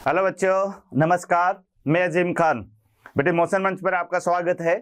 Hello बच्चों, नमस्कार। मैं अजीम खान। बेटे मोशन मंच पर आपका स्वागत है।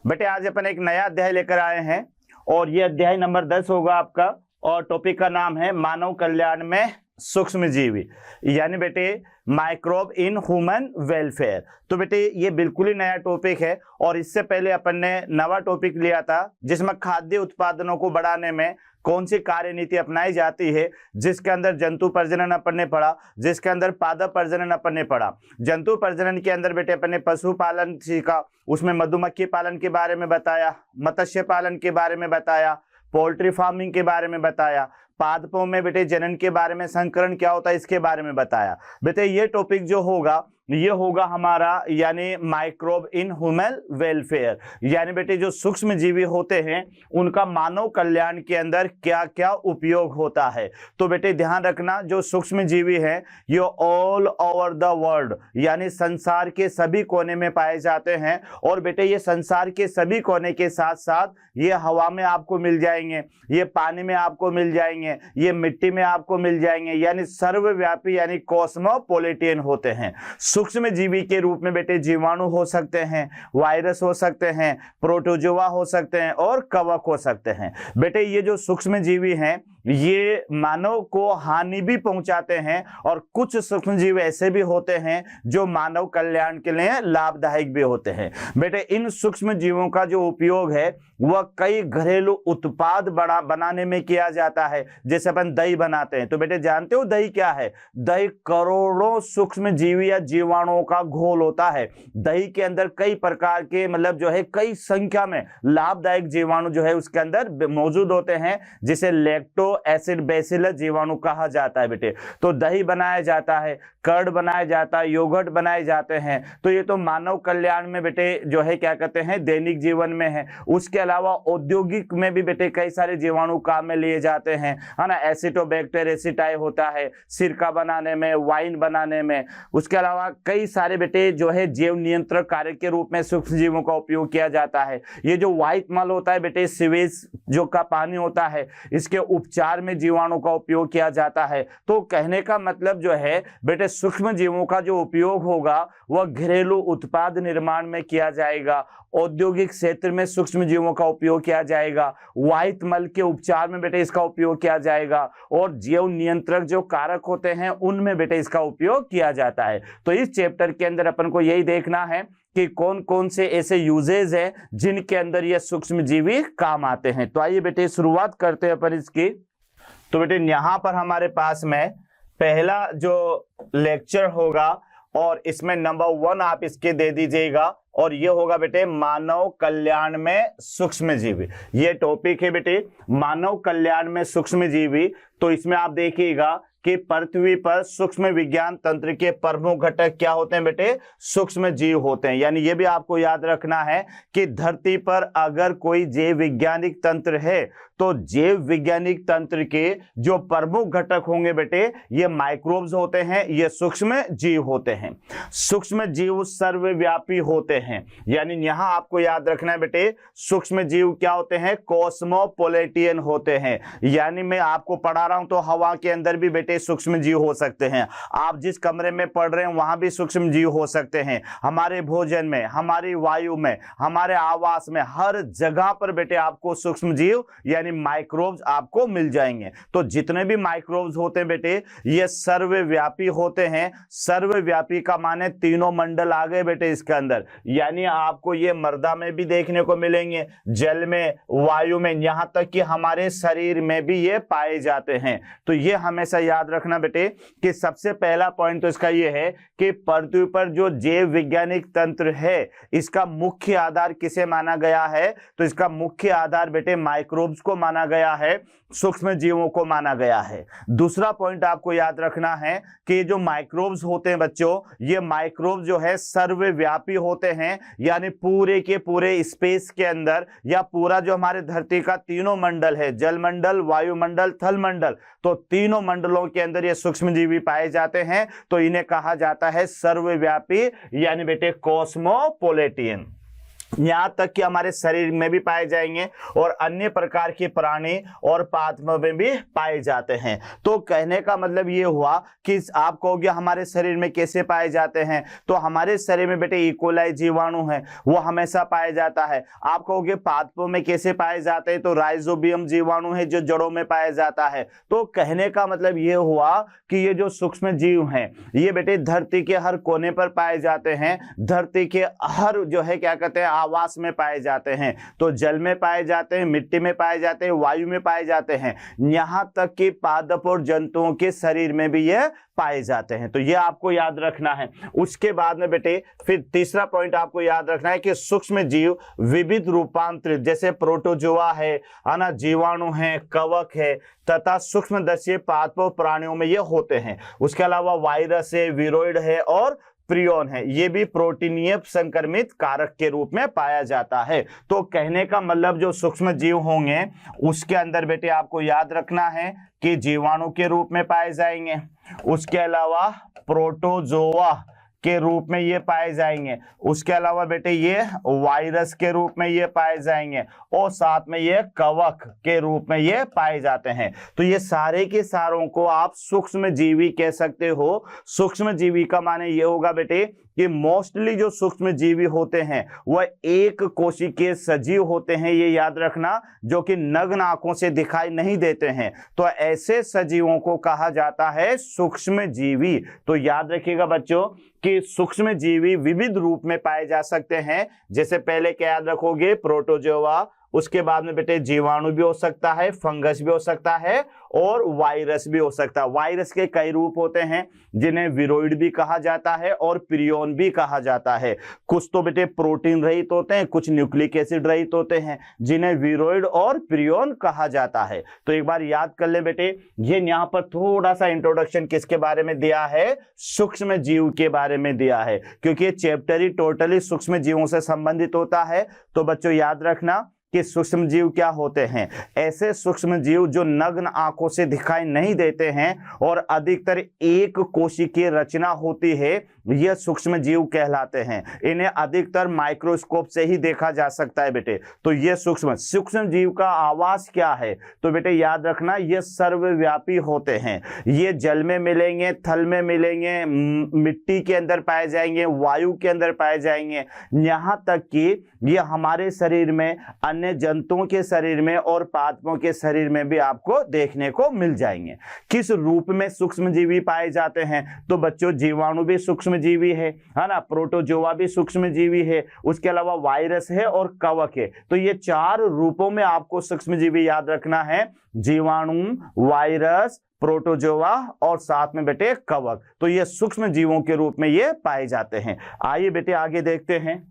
बेटे आज अपन एक नया अध्याय लेकर आए हैं और ये अध्याय नंबर 10 होगा आपका और टॉपिक का नाम है मानव कल्याण में सूक्ष्म जीवी, यानी बेटे माइक्रोब इन ह्यूमन वेलफेयर। तो बेटे ये बिल्कुल ही नया टॉपिक है और इससे पहले अपन ने नवा टॉपिक लिया था जिसमें खाद्य उत्पादनों को बढ़ाने में कौन सी कार्य नीति अपनाई जाती है, जिसके अंदर जंतु प्रजनन अपन ने पढ़ा, जिसके अंदर पादप प्रजनन अपन ने पढ़ा। जंतु प्रजनन के अंदर बेटे अपन ने पशु पालन सीखा, उसमें मधुमक्खी पालन के बारे में बताया, मत्स्य पालन के बारे में बताया, पोल्ट्री फार्मिंग के बारे में बताया, पादपों में बेटे जनन के बारे में, संकरण क्या होता है इसके बारे में बताया। बेटे ये टॉपिक जो होगा ये होगा हमारा यानी माइक्रोब इन ह्यूमन वेलफेयर, यानी बेटे जो सूक्ष्म जीवी होते हैं उनका मानव कल्याण के अंदर क्या क्या उपयोग होता है। तो बेटे ध्यान रखना, जो सूक्ष्म जीवी हैं ये ऑल ओवर द वर्ल्ड यानी संसार के सभी कोने में पाए जाते हैं। और बेटे ये संसार के सभी कोने के साथ साथ ये हवा में आपको मिल जाएंगे, ये पानी में आपको मिल जाएंगे, ये मिट्टी में आपको मिल जाएंगे, यानी सर्वव्यापी यानी कॉस्मोपॉलिटियन होते हैं। सूक्ष्म जीवी के रूप में बेटे जीवाणु हो सकते हैं, वायरस हो सकते हैं, प्रोटोजोआ हो सकते हैं और कवक हो सकते हैं। बेटे ये जो सूक्ष्म जीवी हैं ये मानव को हानि भी पहुंचाते हैं और कुछ सूक्ष्म जीव ऐसे भी होते हैं जो मानव कल्याण के लिए लाभदायक भी होते हैं। बेटे इन सूक्ष्म जीवों का जो उपयोग है वह कई घरेलू उत्पाद बनाने में किया जाता है। जैसे अपन दही बनाते हैं, तो बेटे जानते हो दही क्या है? दही करोड़ों सूक्ष्म जीवी या जीवाणुओं का घोल होता है। दही के अंदर कई प्रकार के मतलब जो है कई संख्या में लाभदायक जीवाणु जो है उसके अंदर मौजूद होते हैं, जिसे लैक्टो एसिड बेसिलस जीवाणु कहा जाता है। बेटे तो दही बनाया जाता है, कर्ड बनाया जाता है, योगर्ट बनाए जाते हैं। तो ये तो मानव कल्याण में बेटे जो है क्या कहते हैं दैनिक जीवन में है। उसके अलावा औद्योगिक में भी बेटे कई सारे जीवाणु काम में लिए जाते हैं, है ना। एसिटोबैक्टर एसिटाई होता है सिरका बनाने में, वाइन बनाने में। उसके अलावा कई सारे बेटे जो है जैव नियंत्रण कार्य के रूप में सूक्ष्म जीवों का उपयोग किया जाता है। ये जो व्हाइट मल होता है बेटे, सीवेज जो का पानी होता है, इसके उपचार में जीवाणु का उपयोग किया जाता है। तो कहने का मतलब जो है बेटे सूक्ष्म जीवों का जो उपयोग होगा वह घरेलू उत्पाद निर्माण में किया जाएगा, औद्योगिक क्षेत्र में सूक्ष्म जीवों का उपयोग किया जाएगा, व्हाइट मल के उपचार में बेटे इसका उपयोग किया जाएगा और जैव नियंत्रक जो कारक होते हैं उनमें बेटे इसका उपयोग किया जाता है। तो इस चैप्टर के अंदर अपन को यही देखना है कि कौन कौन से ऐसे यूजेज हैं जिनके अंदर ये सूक्ष्म जीवी काम आते हैं। तो आइए बेटे शुरुआत करते हैं अपन इसकी। तो बेटे यहाँ पर हमारे पास में पहला जो लेक्चर होगा और इसमें नंबर 1 आप इसके दे दीजिएगा और ये होगा बेटे मानव कल्याण में सूक्ष्म जीवी। ये टॉपिक है बेटे मानव कल्याण में सूक्ष्म जीवी। तो इसमें आप देखिएगा कि पृथ्वी पर सूक्ष्म विज्ञान तंत्र के प्रमुख घटक क्या होते हैं बेटे? सूक्ष्म जीव होते हैं। यानी ये भी आपको याद रखना है कि धरती पर अगर कोई जैव वैज्ञानिक तंत्र है तो जैव वैज्ञानिक तंत्र के जो प्रमुख घटक होंगे बेटे ये माइक्रोब्स होते हैं, ये सूक्ष्म जीव होते हैं। सूक्ष्म जीव सर्वव्यापी होते हैं, यानी यहां आपको याद रखना है बेटे सूक्ष्म जीव क्या होते हैं? कॉस्मोपॉलिटियन होते हैं। यानी मैं आपको पढ़ा रहा हूं तो हवा के अंदर भी बेटे सूक्ष्म जीव हो सकते हैं, आप जिस कमरे में पढ़ रहे हैं वहां भी सूक्ष्म जीव हो सकते हैं, हमारे भोजन में, हमारी वायु में, हमारे आवास में, हर जगह पर बेटे आपको सूक्ष्म जीव यानी माइक्रोब्स आपको मिल जाएंगे। तो जितने भी माइक्रोब्स होते हैं बेटे ये सर्वव्यापी होते हैं। सर्वव्यापी का माने तीनों मंडल आ गए बेटे इसके अंदर, यानी आपको ये मृदा में भी देखने को मिलेंगे, जल में, वायु में, यहां तक कि हमारे शरीर में भी ये पाए जाते हैं। तो ये हमेशा याद रखना बेटे कि सबसे पहला पॉइंट तो इसका ये है कि पृथ्वी पर जो जैव वैज्ञानिक तंत्र है इसका मुख्य आधार किसे माना गया है? तो इसका मुख्य आधार बेटे माइक्रोब्स को माना गया है, सूक्ष्म जीवों को माना गया है। दूसरा पॉइंट आपको याद रखना है कि जो माइक्रोब्स होते हैं बच्चों, ये माइक्रोब्स जो है सर्वव्यापी होते हैं, यानी पूरे के पूरे स्पेस के अंदर या पूरा जो हमारे धरती का तीनों मंडल है, जल मंडल, वायुमंडल, थल मंडल, तो तीनों मंडलों के अंदर ये सूक्ष्म जीवी पाए जाते हैं। तो इन्हें कहा जाता है सर्वव्यापी यानी बेटे कॉस्मोपॉलिटियन। यहाँ तक कि हमारे शरीर में भी पाए जाएंगे और अन्य प्रकार के प्राणी और पादपों में भी पाए जाते हैं। तो कहने का मतलब ये हुआ कि आप कहोगे हमारे शरीर में कैसे पाए जाते हैं, तो हमारे शरीर में बेटे इकोलाई जीवाणु है वो हमेशा पाया जाता है। आप कहोगे पादपों में कैसे पाए जाते हैं, तो राइजोबियम जीवाणु है जो जड़ों में पाया जाता है। तो कहने का मतलब ये हुआ कि ये जो सूक्ष्म जीव हैं ये बेटे धरती के हर कोने पर पाए जाते हैं, धरती के हर जो है क्या कहते हैं आवास में पाए जाते हैं। तो जल में पाए जाते हैं, मिट्टी में पाए जाते हैं, वायु में पाए जाते हैं, यहां तक कि पादप और जंतुओं के शरीर में भी ये पाए जाते हैं। तो ये आपको याद रखना है। उसके बाद में बेटे फिर तीसरा पॉइंट आपको याद रखना है कि सूक्ष्म जीव विविध रूपांतरित जैसे प्रोटोजोआ है ना, जीवाणु है, कवक है तथा सूक्ष्मदर्शी पादपों प्राणियों में ये होते हैं। उसके अलावा वायरस है, विरोइड है और प्रियोन है, ये भी प्रोटीनीय संक्रमित कारक के रूप में पाया जाता है। तो कहने का मतलब जो सूक्ष्म जीव होंगे उसके अंदर बेटे आपको याद रखना है कि जीवाणु के रूप में पाए जाएंगे, उसके अलावा प्रोटोजोआ के रूप में ये पाए जाएंगे, उसके अलावा बेटे ये वायरस के रूप में ये पाए जाएंगे और साथ में ये कवक के रूप में ये पाए जाते हैं। तो ये सारे के सारों को आप सूक्ष्म जीवी कह सकते हो। सूक्ष्म जीवी का माने ये होगा बेटे कि मोस्टली जो सूक्ष्म जीवी होते हैं वह एक कोशिकीय सजीव होते हैं, ये याद रखना, जो कि नग्न आंखों से दिखाई नहीं देते हैं। तो ऐसे सजीवों को कहा जाता है सूक्ष्म जीवी। तो याद रखिएगा बच्चों कि सूक्ष्म जीवी विविध रूप में पाए जा सकते हैं। जैसे पहले क्या याद रखोगे, प्रोटोजोआ, उसके बाद में बेटे जीवाणु भी हो सकता है, फंगस भी हो सकता है और वायरस भी हो सकता है। वायरस के कई रूप होते हैं जिन्हें विरोइड भी कहा जाता है और प्रियोन भी कहा जाता है। कुछ तो बेटे प्रोटीन रहित होते हैं, कुछ न्यूक्लिक एसिड रहित होते हैं जिन्हें विरोइड और प्रियोन कहा जाता है। तो एक बार याद कर ले बेटे, ये यहाँ पर थोड़ा सा इंट्रोडक्शन किसके बारे में दिया है, सूक्ष्म जीव के बारे में दिया है, क्योंकि ये चैप्टर ही टोटली सूक्ष्म जीवों से संबंधित होता है। तो बच्चों याद रखना कि सूक्ष्म जीव क्या होते हैं, ऐसे सूक्ष्म जीव जो नग्न आंखों से दिखाई नहीं देते हैं और अधिकतर एक कोशिकीय रचना होती है, यह सूक्ष्म जीव कहलाते हैं। इन्हें अधिकतर माइक्रोस्कोप से ही देखा जा सकता है बेटे। तो ये सूक्ष्म जीव का आवास क्या है, तो बेटे याद रखना ये सर्वव्यापी होते हैं। ये जल में मिलेंगे, थल में मिलेंगे, मिट्टी के अंदर पाए जाएंगे, वायु के अंदर पाए जाएंगे, यहाँ तक कि ये हमारे शरीर में, अन्य जंतुओं के शरीर में और पादपों के शरीर में भी आपको देखने को मिल जाएंगे। किस रूप में सूक्ष्म जीवी पाए जाते हैं, तो बच्चों जीवाणु भी सूक्ष्म जीवी है ना, प्रोटोजोआ भी सूक्ष्म जीवी है, उसके अलावा वायरस है और कवक है। तो ये चार रूपों में आपको सूक्ष्म जीवी याद रखना है, जीवाणु, वायरस, प्रोटोजोआ और साथ में बेटे कवक। तो ये सूक्ष्म जीवों के रूप में ये पाए जाते हैं। आइए बेटे आगे देखते हैं।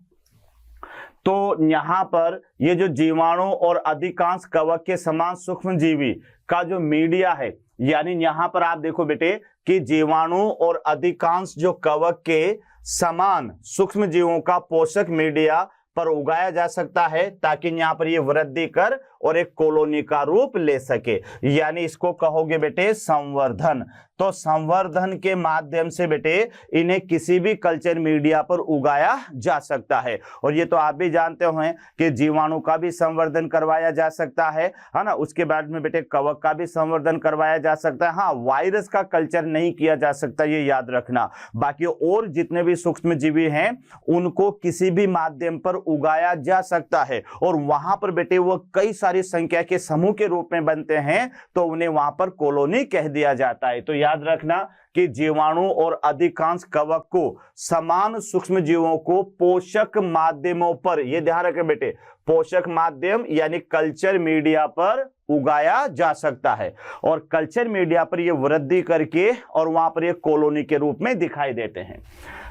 तो यहाँ पर ये जो जीवाणु और अधिकांश कवक के समान सूक्ष्म जीवी का जो मीडिया है, यानी यहाँ पर आप देखो बेटे कि जीवाणु और अधिकांश जो कवक के समान सूक्ष्म जीवों का पोषक मीडिया पर उगाया जा सकता है ताकि यहाँ पर ये वृद्धि कर और एक कॉलोनी का रूप ले सके, यानी इसको कहोगे बेटे संवर्धन। तो संवर्धन के माध्यम से बेटे इन्हें किसी भी कल्चर मीडिया पर उगाया जा सकता है। और ये तो आप भी जानते हैं कि जीवाणु का भी संवर्धन करवाया जा सकता है ना, उसके बाद में बेटे कवक का भी संवर्धन करवाया जा सकता है। हाँ, वायरस का कल्चर नहीं किया जा सकता, ये याद रखना। बाकी और जितने भी सूक्ष्म जीवी हैं उनको किसी भी माध्यम पर उगाया जा सकता है और वहां पर बेटे वो कई सारी संख्या के समूह के रूप में बनते हैं, तो उन्हें वहां पर कॉलोनी कह दिया जाता है। तो याद रखना कि जीवाणु और अधिकांश कवक को समान सूक्ष्म जीवों को पोषक माध्यमों पर, ये ध्यान रखें बेटे, पोषक माध्यम यानी कल्चर मीडिया पर उगाया जा सकता है और कल्चर मीडिया पर ये वृद्धि करके और वहां पर ये कॉलोनी के रूप में दिखाई देते हैं।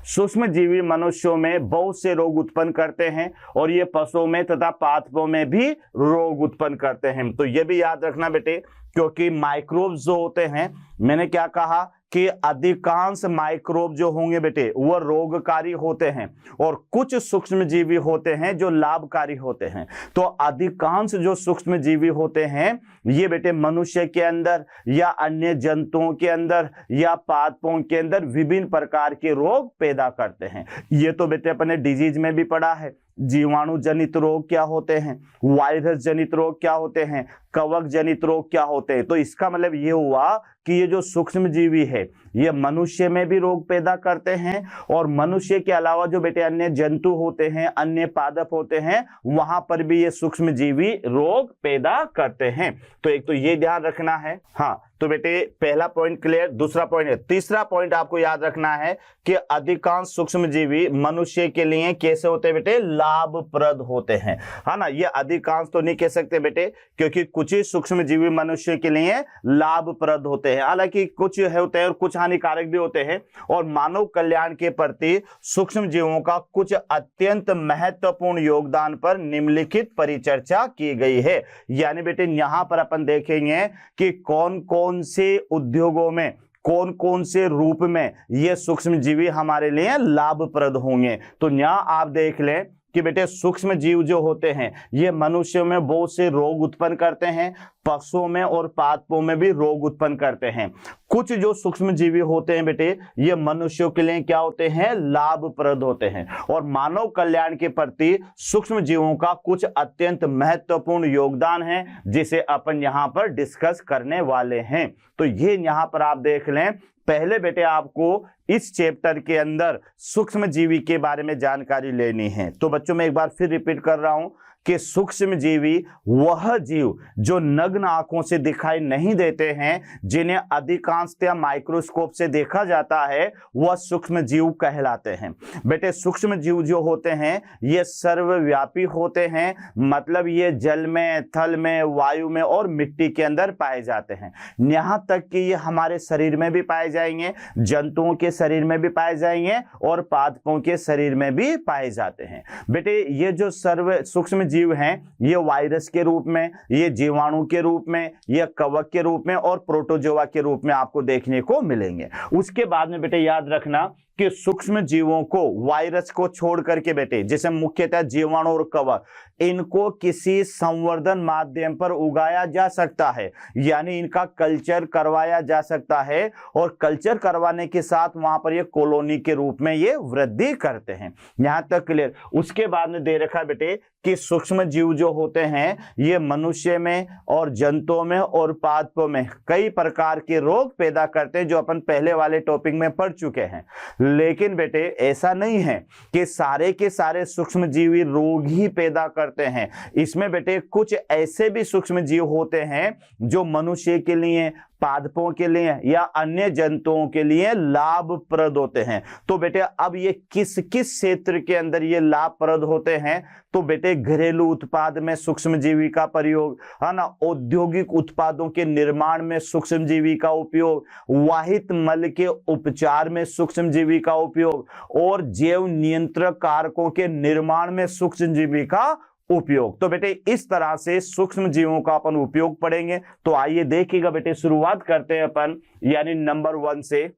सूक्ष्म जीवी मनुष्यों में बहुत से रोग उत्पन्न करते हैं और ये पशुओं में तथा पादपों में भी रोग उत्पन्न करते हैं। तो ये भी याद रखना बेटे, क्योंकि माइक्रोब्स जो होते हैं, मैंने क्या कहा कि अधिकांश माइक्रोब जो होंगे बेटे वो रोगकारी होते हैं और कुछ सूक्ष्म जीवी होते हैं जो लाभकारी होते हैं। तो अधिकांश जो सूक्ष्म जीवी होते हैं ये बेटे मनुष्य के अंदर या अन्य जंतुओं के अंदर या पादपों के अंदर विभिन्न प्रकार के रोग पैदा करते हैं। ये तो बेटे अपने डिजीज में भी पढ़ा है, जीवाणु जनित रोग क्या होते हैं, वायरस जनित रोग क्या होते हैं, कवक जनित रोग क्या होते हैं। तो इसका मतलब ये हुआ कि ये जो सूक्ष्म जीवी है ये मनुष्य में भी रोग पैदा करते हैं, और मनुष्य के अलावा जो बेटे अन्य जंतु होते हैं, अन्य पादप होते हैं, वहां पर भी ये सूक्ष्म जीवी रोग पैदा करते हैं। तो एक तो ये ध्यान रखना है। हाँ, तो बेटे पहला पॉइंट क्लियर। दूसरा पॉइंट है, तीसरा पॉइंट आपको याद रखना है कि अधिकांश सूक्ष्म जीवी मनुष्य के लिए कैसे होते हैं बेटे, लाभप्रद होते हैं, है ना। ये अधिकांश तो नहीं कह सकते बेटे, क्योंकि कुछ ही सूक्ष्म जीवी मनुष्य के लिए लाभप्रद होते हैं, हालांकि कुछ होते हैं और कुछ हानिकारक भी होते हैं। और मानव कल्याण के प्रति सूक्ष्म जीवों का कुछ अत्यंत महत्वपूर्ण योगदान पर निम्नलिखित परिचर्चा की गई है। यानी बेटे यहां पर अपन देखेंगे कि कौन कौन से उद्योगों में, कौन कौन से रूप में ये सूक्ष्म जीवी हमारे लिए लाभप्रद होंगे। तो यहाँ आप देख लें कि बेटे सूक्ष्म जीव जो होते हैं ये मनुष्यों में बहुत से रोग उत्पन्न करते हैं, पशुओं में और पादपों में भी रोग उत्पन्न करते हैं। कुछ जो सूक्ष्म जीवी होते हैं बेटे ये मनुष्यों के लिए क्या होते हैं, लाभप्रद होते हैं। और मानव कल्याण के प्रति सूक्ष्म जीवों का कुछ अत्यंत महत्वपूर्ण योगदान है, जिसे अपन यहाँ पर डिस्कस करने वाले हैं। तो ये यहाँ पर आप देख लें, पहले बेटे आपको इस चैप्टर के अंदर सूक्ष्म जीवी के बारे में जानकारी लेनी है। तो बच्चों मैं एक बार फिर रिपीट कर रहा हूं कि सूक्ष्म जीवी वह जीव जो नग्न आंखों से दिखाई नहीं देते हैं, जिन्हें अधिकांशतः माइक्रोस्कोप से देखा जाता है, वह सूक्ष्म जीव कहलाते हैं। बेटे सूक्ष्म जीव जो होते हैं ये सर्वव्यापी होते हैं, मतलब ये जल में, थल में, वायु में और मिट्टी के अंदर पाए जाते हैं। यहां तक कि ये हमारे शरीर में भी पाए जाएंगे, जंतुओं के शरीर में भी पाए जाएंगे और पादपों के शरीर में भी पाए जाते हैं। बेटे ये जो सर्व सूक्ष्म जीव हैं ये वायरस के रूप में, ये जीवाणु के रूप में, ये कवक के रूप में और प्रोटोजोआ के रूप में आपको देखने को मिलेंगे। उसके बाद में बेटे याद रखना कि सूक्ष्म जीवों को, वायरस को छोड़ करके बेटे जैसे मुख्यतः जीवाणु और कवक, इनको किसी संवर्धन माध्यम पर उगाया जा सकता है, यानी इनका कल्चर करवाया जा सकता है, और कल्चर करवाने के साथ वहां पर ये कॉलोनी के रूप में ये वृद्धि करते हैं। यहां तक क्लियर। उसके बाद में दे रखा बेटे कि सूक्ष्म जीव जो होते हैं ये मनुष्य में और जंतुओं में और पादपों में कई प्रकार के रोग पैदा करते हैं, जो अपन पहले वाले टॉपिक में पढ़ चुके हैं। लेकिन बेटे ऐसा नहीं है कि सारे के सारे सूक्ष्म जीवी रोग ही पैदा करते हैं। इसमें बेटे कुछ ऐसे भी सूक्ष्म जीव होते हैं जो मनुष्य के लिए, पादपों के लिए या अन्य जंतुओं के लिए लाभप्रद होते हैं। तो बेटे अब ये किस किस क्षेत्र के अंदर ये लाभप्रद होते हैं, तो बेटे घरेलू उत्पाद में सूक्ष्म जीवी का प्रयोग, है ना, औद्योगिक उत्पादों के निर्माण में सूक्ष्म जीवी का उपयोग, वाहित मल के उपचार में सूक्ष्म जीवी का उपयोग, और जैव नियंत्रण कारकों के निर्माण में सूक्ष्म जीवी का उपयोग। तो बेटे इस तरह से सूक्ष्म जीवों का अपन उपयोग पढ़ेंगे। तो आइए देखिएगा बेटे, शुरुआत करते हैं अपन, यानी नंबर 1 से।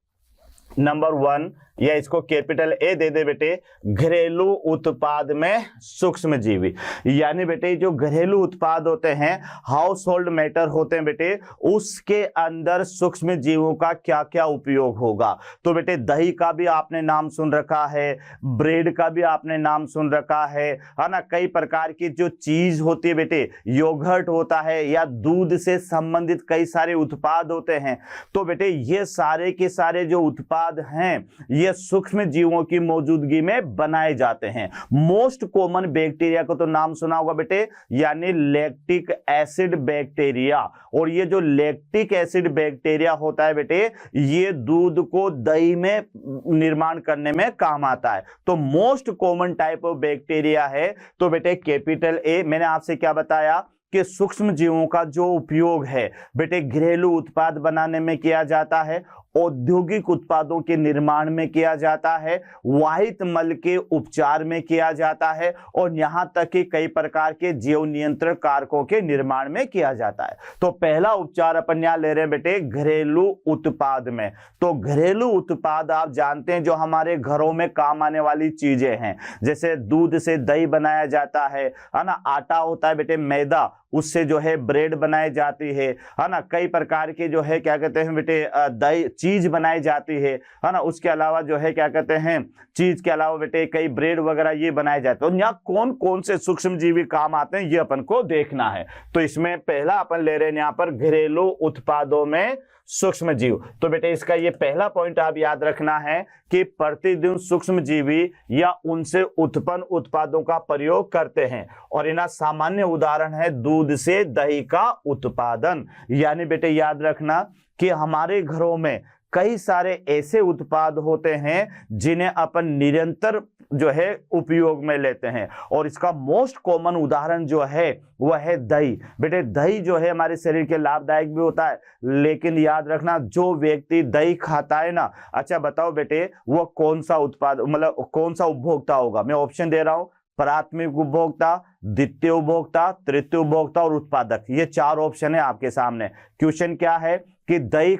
नंबर 1 या इसको कैपिटल ए दे दे बेटे, घरेलू उत्पाद में सूक्ष्म जीवी। यानी बेटे जो घरेलू उत्पाद होते हैं, हाउस होल्ड मैटर होते हैं बेटे, उसके अंदर सूक्ष्म जीवों का क्या क्या उपयोग होगा। तो बेटे दही का भी आपने नाम सुन रखा है, ब्रेड का भी आपने नाम सुन रखा है ना। कई प्रकार की जो चीज होती है बेटे, योगर्ट होता है या दूध से संबंधित कई सारे उत्पाद होते हैं। तो बेटे ये सारे के सारे जो उत्पाद हैं ये सूक्ष्म जीवों की मौजूदगी में बनाए जाते हैं। मोस्ट कॉमन बैक्टीरिया को तो नाम सुना होगा बेटे, यानी लैक्टिक एसिड बैक्टीरिया। और ये जो लैक्टिक एसिड बैक्टीरिया होता है बेटे, ये दूध को दही में निर्माण करने में काम आता है। तो most common type of bacteria है। तो बेटे कैपिटल ए, मैंने आपसे क्या बताया कि सूक्ष्म जीवों का जो उपयोग है बेटे घरेलू उत्पाद बनाने में किया जाता है, औद्योगिक उत्पादों के निर्माण में किया जाता है, वाहित मल के उपचार में किया जाता है, और यहां तक कि कई प्रकार के जैव नियंत्रण कारकों के निर्माण में किया जाता है। तो पहला उपचार अपन यहां ले रहे हैं बेटे घरेलू उत्पाद में। तो घरेलू उत्पाद आप जानते हैं जो हमारे घरों में काम आने वाली चीजें हैं, जैसे दूध से दही बनाया जाता है ना, आटा होता है बेटे मैदा, उससे जो है ब्रेड बनाई जाती है ना, कई प्रकार के जो है क्या कहते हैं बेटे दही चीज बनाई जाती है ना, उसके अलावा जो है क्या कहते हैं चीज के अलावा बेटे कई ब्रेड वगैरह ये बनाए जाते हैं। तो यहाँ कौन कौन से सूक्ष्म जीवी काम आते हैं ये अपन को देखना है। तो इसमें पहला अपन ले रहे हैं यहाँ पर घरेलू उत्पादों में सूक्ष्म जीव। तो बेटे इसका ये पहला पॉइंट आप याद रखना है कि प्रतिदिन सूक्ष्म जीवी या उनसे उत्पन्न उत्पादों का प्रयोग करते हैं और इनका सामान्य उदाहरण है दूध से दही का उत्पादन। यानी बेटे याद रखना कि हमारे घरों में कई सारे ऐसे उत्पाद होते हैं जिन्हें अपन निरंतर जो है उपयोग में लेते हैं और इसका मोस्ट कॉमन उदाहरण जो है वह है दही। बेटे दही जो है हमारे शरीर के लाभदायक भी होता है, लेकिन याद रखना जो व्यक्ति दही खाता है ना, अच्छा बताओ बेटे वो कौन सा उत्पाद मतलब कौन सा उपभोक्ता होगा। मैं ऑप्शन दे रहा हूं, प्राथमिक उपभोक्ता, द्वितीय उपभोक्ता, तृतीय उपभोक्ता और उत्पादक। ये चार ऑप्शन है आपके सामने। क्वेश्चन क्या है कि दही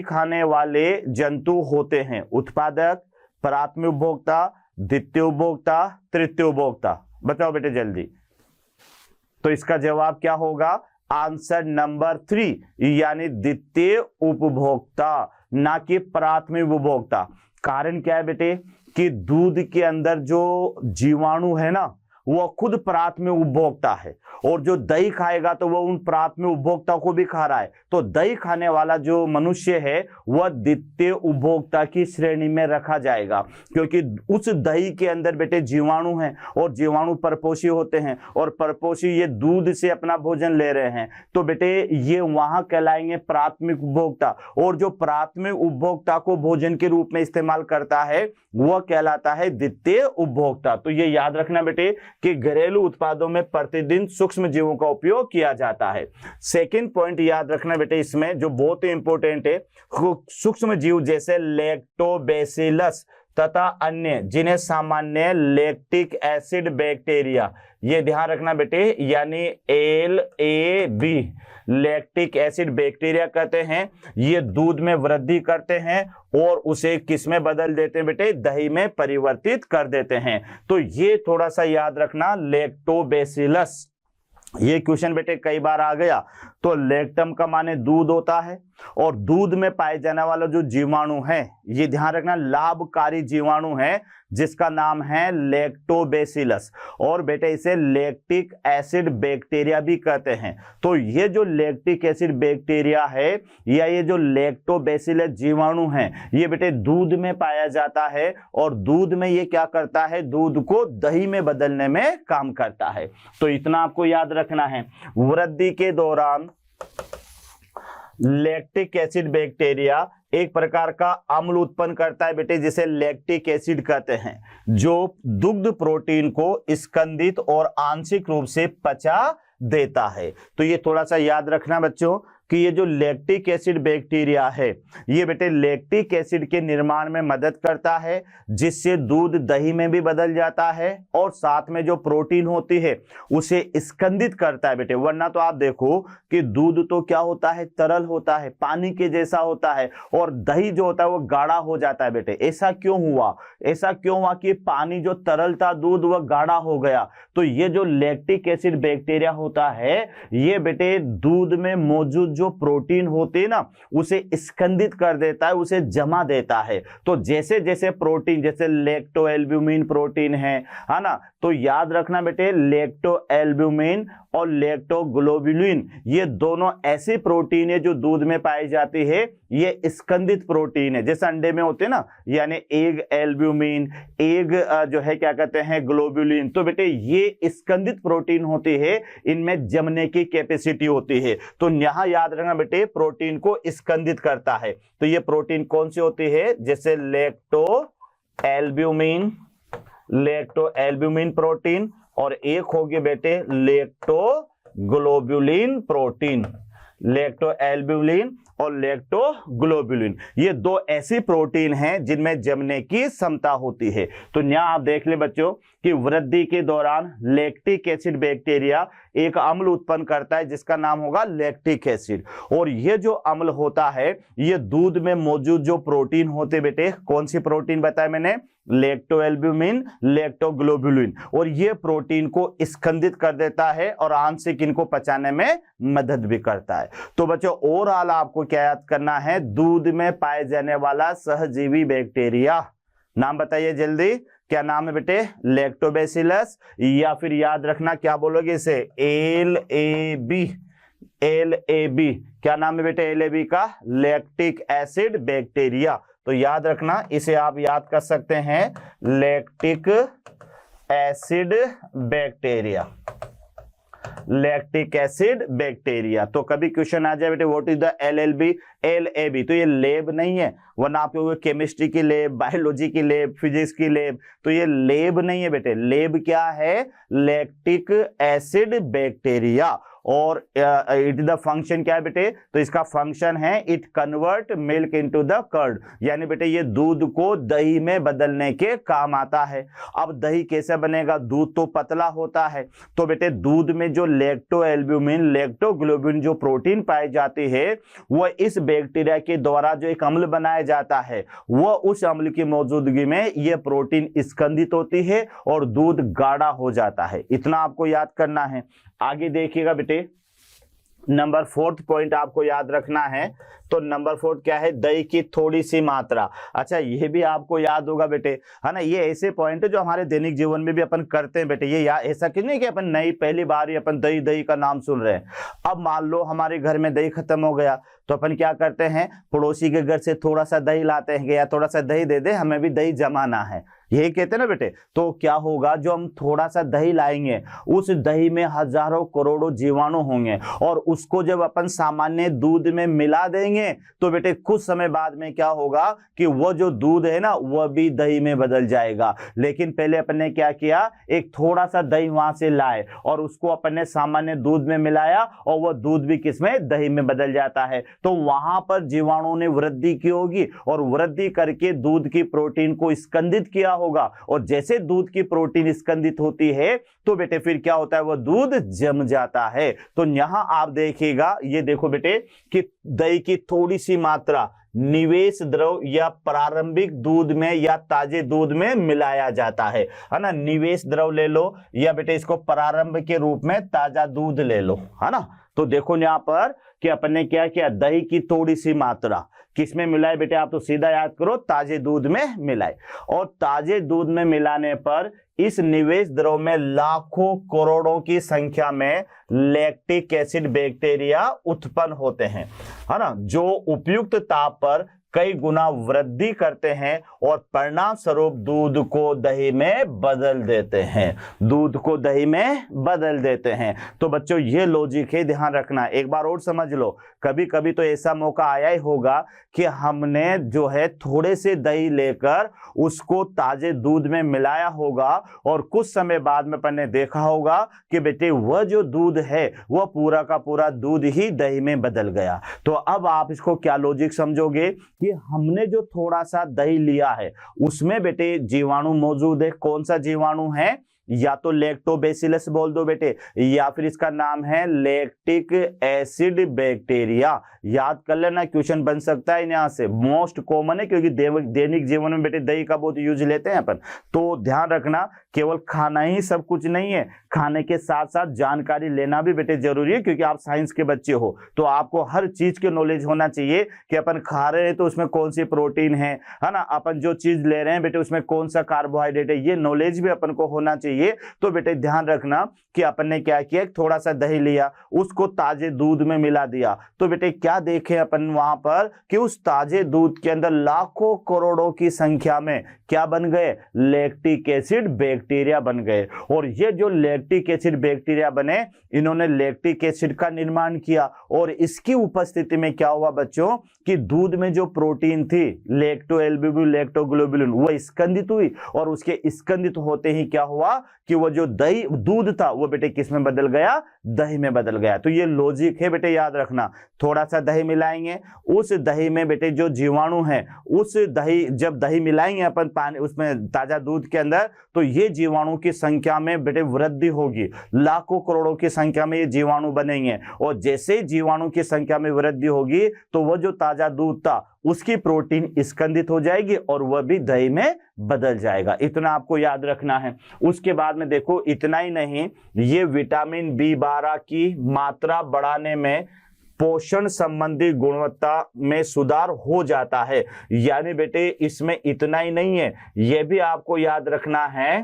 खाने वाले जंतु होते हैं उत्पादक, प्राथमिक उपभोक्ता, द्वितीय उपभोक्ता, तृतीय उपभोक्ता। बताओ बेटे जल्दी। तो इसका जवाब क्या होगा? आंसर नंबर 3 यानी द्वितीय उपभोक्ता, ना कि प्राथमिक उपभोक्ता। कारण क्या है बेटे कि दूध के अंदर जो जीवाणु है ना वह खुद प्राथमिक उपभोक्ता है और जो दही खाएगा तो वह उन प्राथमिक उपभोक्ता को भी खा रहा है। तो दही खाने वाला जो मनुष्य है वह द्वितीय उपभोक्ता की श्रेणी में रखा जाएगा, क्योंकि उस दही के अंदर बेटे जीवाणु हैं और जीवाणु परपोषी होते हैं और परपोषी ये दूध से अपना भोजन ले रहे हैं। तो बेटे ये वहां कहलाएंगे प्राथमिक उपभोक्ता, और जो प्राथमिक उपभोक्ता को भोजन के रूप में इस्तेमाल करता है वह कहलाता है द्वितीय उपभोक्ता। तो ये याद रखना बेटे कि घरेलू उत्पादों में प्रतिदिन सूक्ष्म जीवों का उपयोग किया जाता है। सेकंड पॉइंट याद रखना बेटे इसमें जो बहुत ही इंपॉर्टेंट है, सूक्ष्म जीव जैसे लैक्टोबैसिलस तथा अन्य जिन्हें सामान्य लैक्टिक एसिड बैक्टीरिया, ये ध्यान रखना बेटे, यानी LAB लैक्टिक एसिड बैक्टीरिया कहते हैं, ये दूध में वृद्धि करते हैं और उसे किस में बदल देते हैं बेटे? दही में परिवर्तित कर देते हैं। तो ये थोड़ा सा याद रखना, लैक्टोबैसिलस। ये क्वेश्चन बेटे कई बार आ गया। तो लैक्टम का माने दूध होता है और दूध में पाए जाने वाला जो जीवाणु है ये ध्यान रखना लाभकारी जीवाणु है जिसका नाम है लैक्टोबैसिलस, और बेटे इसे लैक्टिक एसिड बैक्टीरिया भी कहते हैं। तो ये जो लैक्टिक एसिड बैक्टीरिया है या ये जो लैक्टोबैसिलस जीवाणु है ये बेटे दूध में पाया जाता है और दूध में ये क्या करता है? दूध को दही में बदलने में काम करता है। तो इतना आपको याद रखना है। वृद्धि के दौरान लैक्टिक एसिड बैक्टीरिया एक प्रकार का अम्ल उत्पन्न करता है बेटे जिसे लैक्टिक एसिड कहते हैं, जो दुग्ध प्रोटीन को स्कंदित और आंशिक रूप से पचा देता है। तो ये थोड़ा सा याद रखना बच्चों कि ये जो लैक्टिक एसिड बैक्टीरिया है ये बेटे लैक्टिक एसिड के निर्माण में मदद करता है जिससे दूध दही में भी बदल जाता है और साथ में जो प्रोटीन होती है उसे स्कंदित करता है बेटे। वरना तो आप देखो कि दूध तो क्या होता है? तरल होता है, पानी के जैसा होता है, और दही जो होता है वो गाढ़ा हो जाता है बेटे। ऐसा क्यों हुआ? ऐसा क्यों हुआ कि पानी जो तरल था दूध वह गाढ़ा हो गया? तो ये जो लैक्टिक एसिड बैक्टीरिया होता है ये बेटे दूध में मौजूद जो प्रोटीन होते हैं ना उसे स्कंदित कर देता है, उसे जमा देता है। तो जैसे जैसे प्रोटीन जैसे लैक्टोएल्ब्यूमिन प्रोटीन है ना, तो याद रखना बेटे लैक्टोएल्ब्यूमिन और लैक्टोग्लोबुलिन ये दोनों ऐसी प्रोटीन है जो दूध में पाई जाती है। ये स्कंदित प्रोटीन है जैसे अंडे में होते हैं ना, यानी एग एल्ब्यूमिन, एग जो है क्या कहते हैं ग्लोबुलिन। तो बेटे ये स्कंदित प्रोटीन होती है, इनमें जमने की कैपेसिटी होती है। तो यहां याद रखना बेटे प्रोटीन को स्कंदित करता है। तो ये प्रोटीन कौन सी होती है? जैसे लैक्टोएल्ब्यूमिन प्रोटीन, और एक होगी बेटे लैक्टोग्लोबुलिन प्रोटीन। लैक्टोएल्ब्यूमिन और लैक्टोग्लोबुलिन। ये दो ऐसी प्रोटीन हैं जिनमें जमने की क्षमता होती है। तो यहाँ आप देख ले बच्चों कि वृद्धि के दौरान लैक्टिक एसिड बैक्टीरिया एक अम्ल उत्पन्न करता है जिसका नाम होगा लैक्टिक एसिड। और ये जो अम्ल होता है ये दूध में मौजूद जो प्रोटीन होते बेटे, कौन सी प्रोटीन बताया मैंने, लैक्टोएल्ब्यूमिन, लैक्टोग्लोबुलिन, और ये प्रोटीन को स्कंदित कर देता है और आंशिक इनको पचाने में मदद भी करता है। तो बच्चों ओवरऑल आपको क्या याद करना है, दूध में पाए जाने वाला सहजीवी बैक्टीरिया नाम बताइए जल्दी, क्या नाम है बेटे, लैक्टोबैसिलस, या फिर याद रखना क्या बोलोगे इसे, LAB। LAB क्या नाम है बेटे, LAB का, लैक्टिक एसिड बैक्टीरिया। तो याद रखना इसे आप याद कर सकते हैं, lactic acid bacteria, lactic acid bacteria. तो कभी क्वेश्चन आ जाए बेटे what is the LLB, LAB, तो ये लैब नहीं है, वरना आप लोगों केमिस्ट्री की लैब, बायोलॉजी की लैब, फिजिक्स की लैब, तो ये लैब नहीं है बेटे। लैब क्या है, लैक्टिक एसिड बैक्टीरिया। और इट द फंक्शन क्या है बेटे, तो इसका फंक्शन है it convert milk into the curd, यानी बेटे ये दूध को दही में बदलने के काम आता है। अब दही कैसे बनेगा, दूध तो पतला होता है, तो बेटे दूध में जो लैक्टोएल्ब्यूमिन, लैक्टोग्लोबुलिन जो प्रोटीन पाई जाती है वह इस बैक्टीरिया के द्वारा जो एक अम्ल बनाया जाता है वह उस अम्ल की मौजूदगी में यह प्रोटीन स्कंदित होती है और दूध गाढ़ा हो जाता है। इतना आपको याद करना है। आगे देखिएगा बेटे, नंबर 4 पॉइंट आपको याद रखना है। तो नंबर 4 क्या है, दही की थोड़ी सी मात्रा। अच्छा ये भी आपको याद होगा बेटे, है ना, ये ऐसे पॉइंट है जो हमारे दैनिक जीवन में भी अपन करते हैं बेटे। ये ऐसा क्यों नहीं कि अपन नई पहली बार ही अपन दही दही का नाम सुन रहे हैं। अब मान लो हमारे घर में दही खत्म हो गया तो अपन क्या करते हैं, पड़ोसी के घर से थोड़ा सा दही लाते हैं, या थोड़ा सा दही दे दे, हमें भी दही जमाना है, यही कहते हैं ना बेटे। तो क्या होगा, जो हम थोड़ा सा दही लाएंगे उस दही में हजारों करोड़ों जीवाणु होंगे, और उसको जब अपन सामान्य दूध में मिला देंगे तो बेटे कुछ समय बाद में क्या होगा कि वो जो दूध है ना वह भी दही में बदल जाएगा। लेकिन पहले अपन ने क्या किया, एक थोड़ा सा दही वहां से लाए और उसको अपन ने सामान्य दूध में मिलाया और वह दूध भी किसमें, दही में बदल जाता है। तो वहां पर जीवाणु ने वृद्धि की होगी और वृद्धि करके दूध की प्रोटीन को स्कंदित किया होगा, और जैसे दूध की प्रोटीन स्कंदित होती है तो बेटे फिर क्या होता है, वह दूध जम जाता है। तो यहां आप देखिएगा, ये देखो बेटे कि दही की थोड़ी सी मात्रा निवेश द्रव या प्रारंभिक दूध में या ताजे दूध में मिलाया जाता है ना। निवेश द्रव ले लो या बेटे इसको प्रारंभ के रूप में ताजा दूध ले लो, है ना। तो देखो यहां पर कि अपन ने क्या किया, दही की थोड़ी सी मात्रा किसमें मिलाए बेटे, आप तो सीधा याद करो, ताजे दूध में मिलाए। और ताजे दूध में मिलाने पर इस निवेश द्रव में लाखों करोड़ों की संख्या में लैक्टिक एसिड बैक्टीरिया उत्पन्न होते हैं, है ना, जो उपयुक्त ताप पर कई गुना वृद्धि करते हैं और परिणाम स्वरूप दूध को दही में बदल देते हैं, दूध को दही में बदल देते हैं। तो बच्चों ये लॉजिक है, ध्यान रखना। एक बार और समझ लो, कभी कभी तो ऐसा मौका आया ही होगा कि हमने जो है थोड़े से दही लेकर उसको ताजे दूध में मिलाया होगा और कुछ समय बाद में अपन ने देखा होगा कि बेटे वह जो दूध है वह पूरा का पूरा दूध ही दही में बदल गया। तो अब आप इसको क्या लॉजिक समझोगे कि हमने जो थोड़ा सा दही लिया है उसमें बेटे जीवाणु मौजूद है। कौन सा जीवाणु है, या तो लैक्टोबैसिलस बोल दो बेटे, या फिर इसका नाम है लैक्टिक एसिड बैक्टीरिया। याद कर लेना, क्वेश्चन बन सकता है यहाँ से, मोस्ट कॉमन है क्योंकि दैनिक जीवन में बेटे दही का बहुत यूज लेते हैं अपन। तो ध्यान रखना, केवल खाना ही सब कुछ नहीं है, खाने के साथ साथ जानकारी लेना भी बेटे जरूरी है, क्योंकि आप साइंस के बच्चे हो तो आपको हर चीज के नॉलेज होना चाहिए कि अपन खा रहे हैं तो उसमें कौन सी प्रोटीन है ना, अपन जो चीज ले रहे हैं बेटे उसमें कौन सा कार्बोहाइड्रेट है, ये नॉलेज भी अपन को होना चाहिए। तो बेटे ध्यान रखना कि अपन ने क्या किया, थोड़ा सा दही लिया, उसको ताजे दूध में मिला दिया, तो बेटे क्या देखे अपन वहां पर कि उस ताजे दूध के अंदर लाखों करोड़ों की संख्या में क्या बन गए, लैक्टिक एसिड बैक्टीरिया बन गए। और ये जो लैक्टिक एसिड बैक्टीरिया बने, इन्होंने लैक्टिक एसिड का निर्माण किया और इसकी उपस्थिति में क्या हुआ बच्चों कि दूध में जो प्रोटीन थी लैक्टोएल्ब्यूमिन, लैक्टोग्लोबुलिन, वह स्कंदित हुई और उसके स्कंदित होते ही क्या हुआ कि वो जो दही दूध था वो बेटे किस में बदल गया, दही में बदल गया। तो ये लॉजिक है बेटे, याद रखना। थोड़ा सा दही मिलाएंगे, उस दही में बेटे जो जीवाणु है, उस दही जब दही मिलाएंगे अपन पानी उसमें ताजा दूध के अंदर, तो ये जीवाणु की संख्या में बेटे वृद्धि होगी, लाखों करोड़ों की संख्या में ये जीवाणु बनेंगे। और जैसे जीवाणु की संख्या में वृद्धि होगी तो वो जो ताजा दूध था उसकी प्रोटीन स्कंदित हो जाएगी और वह भी दही में बदल जाएगा। इतना आपको याद रखना है। उसके बाद में देखो, इतना ही नहीं, ये विटामिन B12 की मात्रा बढ़ाने में पोषण संबंधी गुणवत्ता में सुधार हो जाता है। यानी बेटे इसमें इतना ही नहीं है, यह भी आपको याद रखना है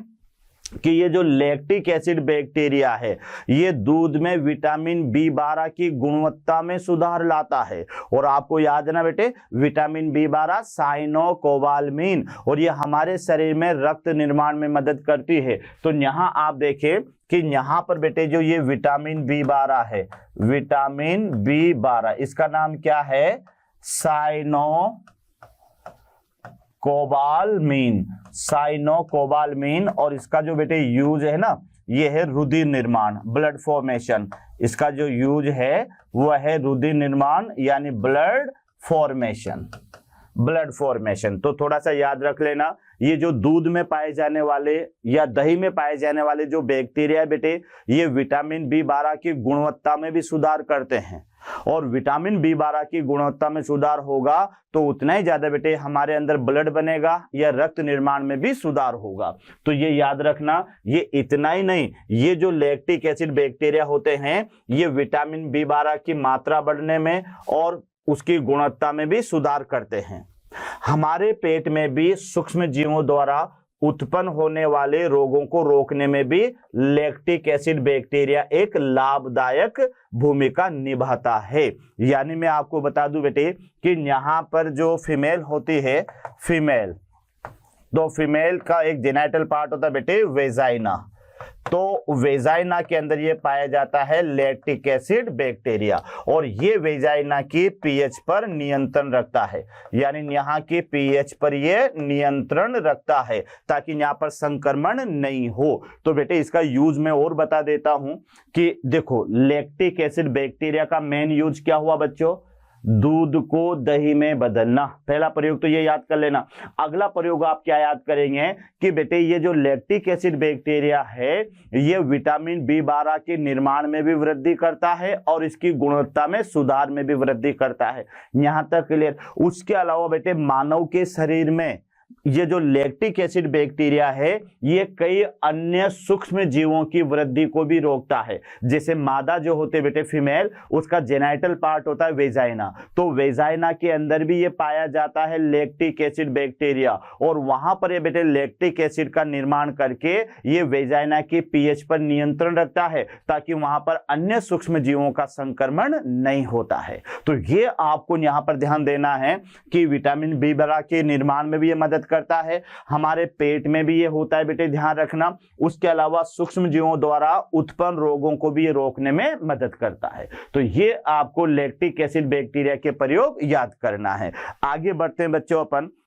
कि ये जो लैक्टिक एसिड बैक्टीरिया है ये दूध में विटामिन B12 की गुणवत्ता में सुधार लाता है। और आपको याद है ना बेटे, विटामिन B12 साइनोकोबालमिन, और ये हमारे शरीर में रक्त निर्माण में मदद करती है। तो यहाँ आप देखें कि यहाँ पर बेटे जो ये विटामिन B12 है, विटामिन B12 इसका नाम क्या है, साइनोकोबालमिन, साइनोकोबालमिन। और इसका जो बेटे यूज है ना, ये है रुधिर निर्माण, ब्लड फॉर्मेशन। इसका जो यूज है वह है रुधिर निर्माण यानी ब्लड फॉर्मेशन, ब्लड फॉर्मेशन। तो थोड़ा सा याद रख लेना, ये जो दूध में पाए जाने वाले या दही में पाए जाने वाले जो बैक्टीरिया बेटे, ये विटामिन B12 की गुणवत्ता में भी सुधार करते हैं। और विटामिन B12 की गुणवत्ता में सुधार होगा तो उतना ही ज्यादा बेटे हमारे अंदर ब्लड बनेगा या रक्त निर्माण में भी सुधार होगा। तो ये याद रखना। ये इतना ही नहीं, ये जो लैक्टिक एसिड बैक्टीरिया होते हैं ये विटामिन B12 की मात्रा बढ़ने में और उसकी गुणवत्ता में भी सुधार करते हैं। हमारे पेट में भी सूक्ष्म जीवों द्वारा उत्पन्न होने वाले रोगों को रोकने में भी लैक्टिक एसिड बैक्टीरिया एक लाभदायक भूमिका निभाता है। यानी मैं आपको बता दूं बेटे कि यहाँ पर जो फीमेल होती है, फीमेल, तो फीमेल का एक जेनिटल पार्ट होता है बेटे वेजाइना। तो वेजाइना के अंदर ये पाया जाता है लैक्टिक एसिड बैक्टीरिया, और ये वेजाइना की पीएच पर नियंत्रण रखता है। यानी यहाँ की पीएच पर ये नियंत्रण रखता है ताकि यहाँ पर संक्रमण नहीं हो। तो बेटे इसका यूज मैं और बता देता हूं कि देखो, लैक्टिक एसिड बैक्टीरिया का मेन यूज क्या हुआ बच्चों, दूध को दही में बदलना। पहला प्रयोग तो ये याद कर लेना। अगला प्रयोग आप क्या याद करेंगे कि बेटे ये जो लैक्टिक एसिड बैक्टीरिया है ये विटामिन B12 के निर्माण में भी वृद्धि करता है और इसकी गुणवत्ता में सुधार में भी वृद्धि करता है। यहां तक क्लियर। उसके अलावा बेटे मानव के शरीर में ये जो लैक्टिक एसिड बैक्टीरिया है ये कई अन्य सूक्ष्म जीवों की वृद्धि को भी रोकता है। जैसे मादा जो होते बेटे फीमेल, उसका जेनिटल पार्ट होता है वेजाइना, तो वेजाइना के अंदर भी ये पाया जाता है लैक्टिक एसिड बैक्टीरिया, और वहां पर ये बेटे लैक्टिक एसिड का निर्माण करके ये वेजाइना की पीएच पर नियंत्रण रखता है ताकि वहां पर अन्य सूक्ष्म जीवों का संक्रमण नहीं होता है। तो ये आपको यहां पर ध्यान देना है कि विटामिन B12 के निर्माण में भी ये मदद करता है, हमारे पेट में भी ये होता है बेटे, ध्यान रखना। उसके अलावा सूक्ष्म जीवों द्वारा उत्पन्न रोगों को भी ये रोकने में मदद करता है। तो ये आपको लैक्टिक एसिड बैक्टीरिया के प्रयोग याद करना है। आगे बढ़ते हैं बच्चों अपन